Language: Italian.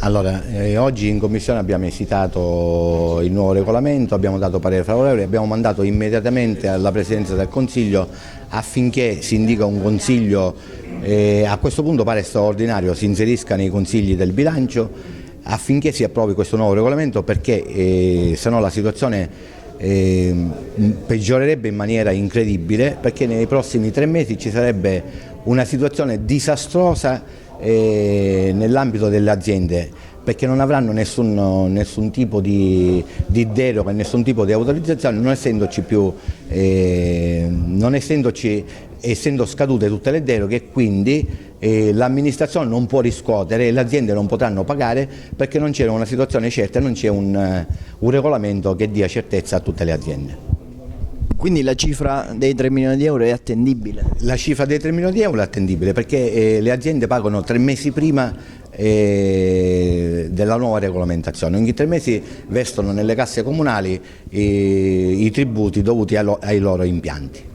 Allora, oggi in Commissione abbiamo esitato il nuovo regolamento, abbiamo dato parere favorevole, abbiamo mandato immediatamente alla Presidenza del Consiglio affinché si indica un Consiglio, a questo punto pare straordinario, si inserisca nei Consigli del bilancio affinché si approvi questo nuovo regolamento, perché se no la situazione peggiorerebbe in maniera incredibile, perché nei prossimi 3 mesi ci sarebbe una situazione disastrosa nell'ambito delle aziende, perché non avranno nessun tipo di deroga, nessun tipo di autorizzazione, essendo scadute tutte le deroghe, e quindi l'amministrazione non può riscuotere e le aziende non potranno pagare, perché non c'è una situazione certa, non c'è un regolamento che dia certezza a tutte le aziende. Quindi la cifra dei 3 milioni di euro è attendibile? La cifra dei 3 milioni di euro è attendibile, perché le aziende pagano 3 mesi prima della nuova regolamentazione. Ogni 3 mesi vestono nelle casse comunali i tributi dovuti ai loro impianti.